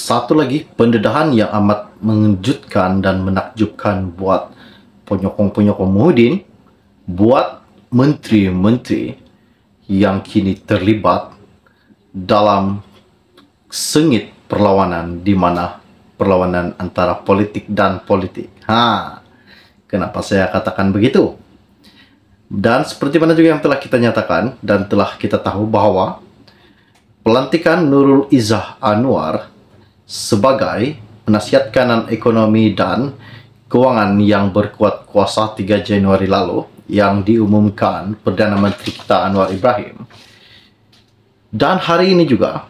satu lagi pendedahan yang amat mengejutkan dan menakjubkan buat penyokong-penyokong Muhyiddin, buat menteri-menteri yang kini terlibat dalam sengit perlawanan, di mana perlawanan antara politik dan politik. Kenapa saya katakan begitu? Dan seperti mana juga yang telah kita nyatakan dan telah kita tahu bahwa pelantikan Nurul Izzah Anwar sebagai penasihat kanan ekonomi dan keuangan yang berkuat kuasa 3 Januari lalu yang diumumkan Perdana Menteri kita Anwar Ibrahim. Dan hari ini juga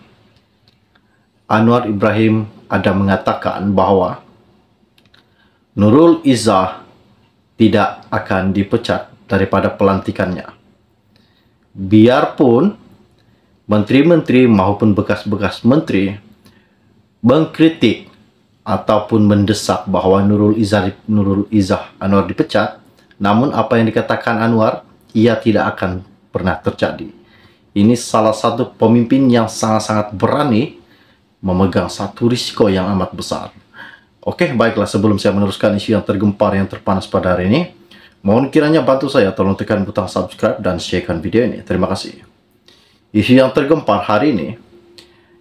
Anwar Ibrahim ada mengatakan bahwa Nurul Izzah tidak akan dipecat daripada pelantikannya. Biarpun menteri-menteri maupun bekas-bekas menteri mengkritik ataupun mendesak bahwa Nurul Izzah Anwar dipecat, namun apa yang dikatakan Anwar, ia tidak akan pernah terjadi. Ini salah satu pemimpin yang sangat-sangat berani memegang satu risiko yang amat besar. Oke, baiklah, sebelum saya meneruskan isu yang tergempar yang terpanas pada hari ini, mohon kiranya bantu saya, tolong tekan butang subscribe dan sharekan video ini. Terima kasih. Isu yang tergempar hari ini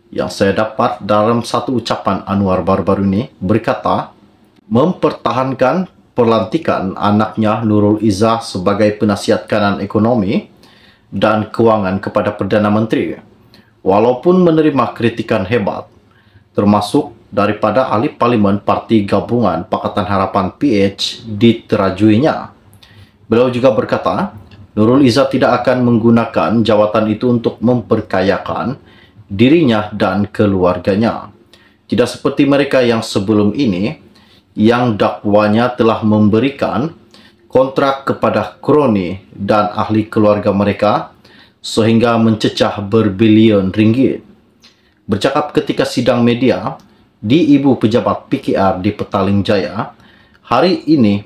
yang saya dapat dalam satu ucapan Anwar baru-baru ini berkata, mempertahankan pelantikan anaknya Nurul Izzah sebagai penasihat kanan ekonomi dan keuangan kepada Perdana Menteri, walaupun menerima kritikan hebat, termasuk daripada ahli parlimen Parti Gabungan Pakatan Harapan PH diterajuinya. Beliau juga berkata, Nurul Izzah tidak akan menggunakan jawatan itu untuk memperkayakan dirinya dan keluarganya. Tidak seperti mereka yang sebelum ini, yang dakwanya telah memberikan kontrak kepada kroni dan ahli keluarga mereka sehingga mencecah berbilion ringgit. Bercakap ketika sidang media di Ibu Pejabat PKR di Petaling Jaya hari ini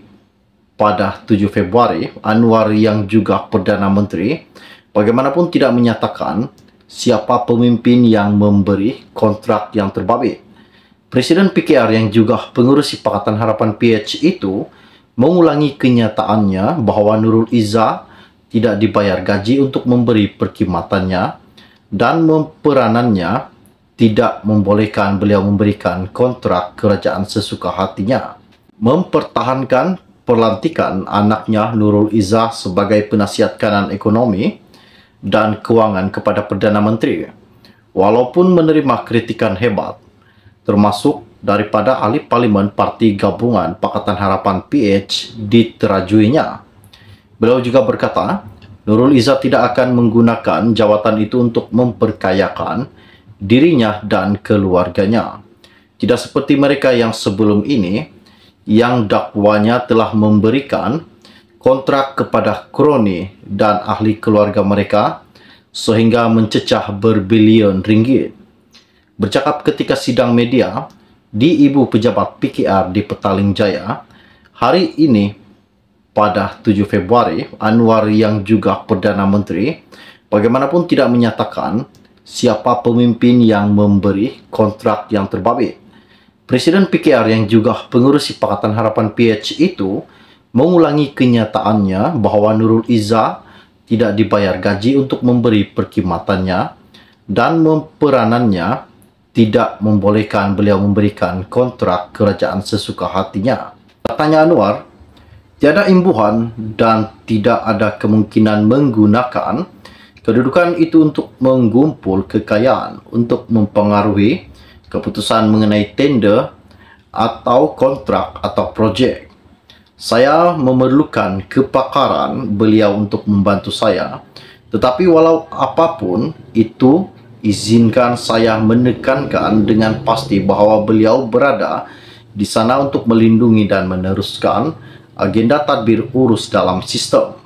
pada 7 Februari, Anwar yang juga Perdana Menteri bagaimanapun tidak menyatakan siapa pemimpin yang memberi kontrak yang terbabit. Presiden PKR yang juga pengurusi Pakatan Harapan PH itu mengulangi kenyataannya bahwa Nurul Izzah tidak dibayar gaji untuk memberi perkhidmatannya dan peranannya tidak membolehkan beliau memberikan kontrak kerajaan sesuka hatinya. Mempertahankan pelantikan anaknya Nurul Izzah sebagai penasihat kanan ekonomi dan keuangan kepada Perdana Menteri, walaupun menerima kritikan hebat, termasuk daripada ahli parlimen Parti Gabungan Pakatan Harapan PH diterajuinya. Beliau juga berkata, Nurul Izzah tidak akan menggunakan jawatan itu untuk memperkayakan dirinya dan keluarganya. Tidak seperti mereka yang sebelum ini, yang dakwanya telah memberikan kontrak kepada kroni dan ahli keluarga mereka sehingga mencecah berbilion ringgit. Bercakap ketika sidang media di Ibu Pejabat PKR di Petaling Jaya hari ini pada 7 Februari, Anwar yang juga Perdana Menteri bagaimanapun tidak menyatakan siapa pemimpin yang memberi kontrak yang terbabit. Presiden PKR yang juga pengurusi Pakatan Harapan PH itu mengulangi kenyataannya bahwa Nurul Izzah tidak dibayar gaji untuk memberi perkhidmatannya dan peranannya tidak membolehkan beliau memberikan kontrak kerajaan sesuka hatinya. Katanya Anwar, tiada imbuhan dan tidak ada kemungkinan menggunakan kedudukan itu untuk menggumpul kekayaan untuk mempengaruhi keputusan mengenai tender atau kontrak atau projek. Saya memerlukan kepakaran beliau untuk membantu saya, tetapi walau apapun itu, izinkan saya menekankan dengan pasti bahwa beliau berada di sana untuk melindungi dan meneruskan agenda tadbir urus dalam sistem.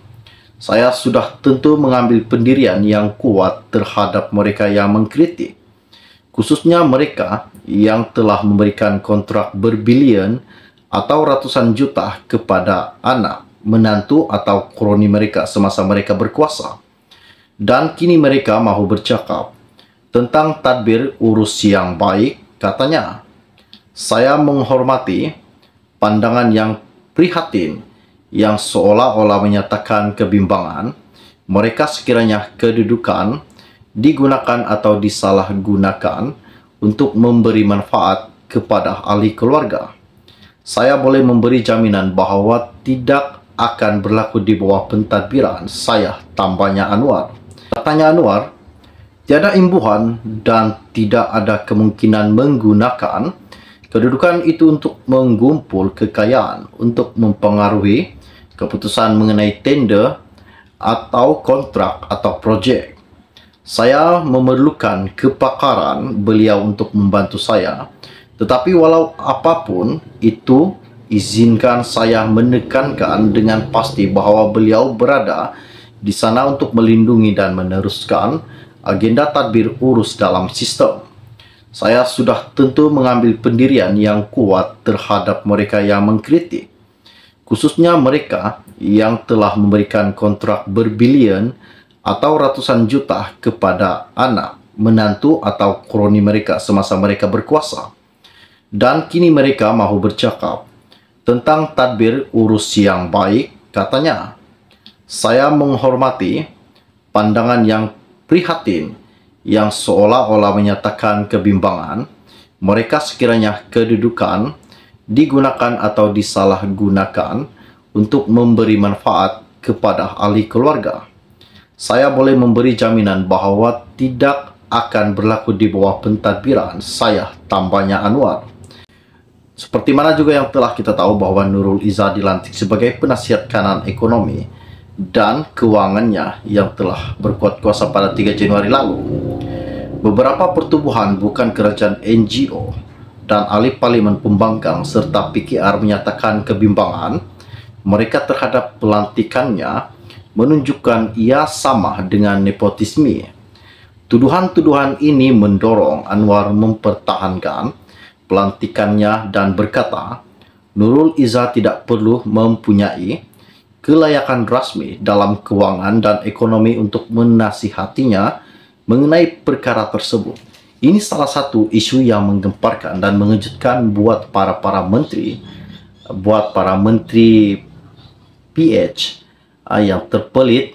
Saya sudah tentu mengambil pendirian yang kuat terhadap mereka yang mengkritik, khususnya mereka yang telah memberikan kontrak berbilion atau ratusan juta kepada anak, menantu atau kroni mereka semasa mereka berkuasa. Dan kini mereka mahu bercakap tentang tadbir urus yang baik Katanya, "Saya menghormati pandangan yang prihatin yang seolah-olah menyatakan kebimbangan mereka sekiranya kedudukan digunakan atau disalahgunakan untuk memberi manfaat kepada ahli keluarga. Saya boleh memberi jaminan bahawa tidak akan berlaku di bawah pentadbiran saya," tambahnya Anwar. Katanya Anwar, "Tiada imbuhan dan tidak ada kemungkinan menggunakan kedudukan itu untuk menggumpul kekayaan untuk mempengaruhi keputusan mengenai tender atau kontrak atau projek. Saya memerlukan kepakaran beliau untuk membantu saya, tetapi walau apapun itu, izinkan saya menekankan dengan pasti bahawa beliau berada di sana untuk melindungi dan meneruskan agenda tadbir urus dalam sistem. Saya sudah tentu mengambil pendirian yang kuat terhadap mereka yang mengkritik, khususnya mereka yang telah memberikan kontrak berbilion atau ratusan juta kepada anak, menantu atau kroni mereka semasa mereka berkuasa. Dan kini mereka mahu bercakap tentang tadbir urus yang baik." Katanya, "Saya menghormati pandangan yang prihatin yang seolah-olah menyatakan kebimbangan mereka sekiranya kedudukan digunakan atau disalahgunakan untuk memberi manfaat kepada ahli keluarga. Saya boleh memberi jaminan bahawa tidak akan berlaku di bawah pentadbiran saya," tambahnya Anwar. Seperti mana juga yang telah kita tahu bahawa Nurul Izzah dilantik sebagai penasihat kanan ekonomi dan keuangannya yang telah berkuat kuasa pada 3 Januari lalu. Beberapa pertubuhan bukan kerajaan NGO dan ahli parlimen pembangkang serta PKR menyatakan kebimbangan mereka terhadap pelantikannya, menunjukkan ia sama dengan nepotisme. Tuduhan-tuduhan ini mendorong Anwar mempertahankan pelantikannya dan berkata, Nurul Izzah tidak perlu mempunyai kelayakan rasmi dalam keuangan dan ekonomi untuk menasihatinya mengenai perkara tersebut. Ini salah satu isu yang menggemparkan dan mengejutkan buat para menteri, PH yang terpelit,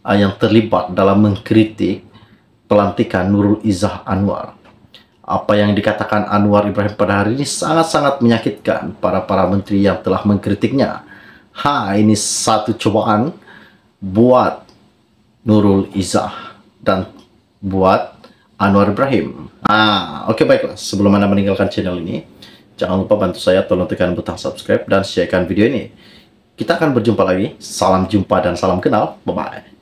yang terlibat dalam mengkritik pelantikan Nurul Izzah Anwar. Apa yang dikatakan Anwar Ibrahim pada hari ini sangat-sangat menyakitkan para menteri yang telah mengkritiknya. Ini satu cobaan buat Nurul Izzah dan buat Anwar Ibrahim. Oke, baiklah. Sebelum Anda meninggalkan channel ini, jangan lupa bantu saya, tolong tekan butang subscribe dan sharekan video ini. Kita akan berjumpa lagi. Salam jumpa dan salam kenal. Bye-bye.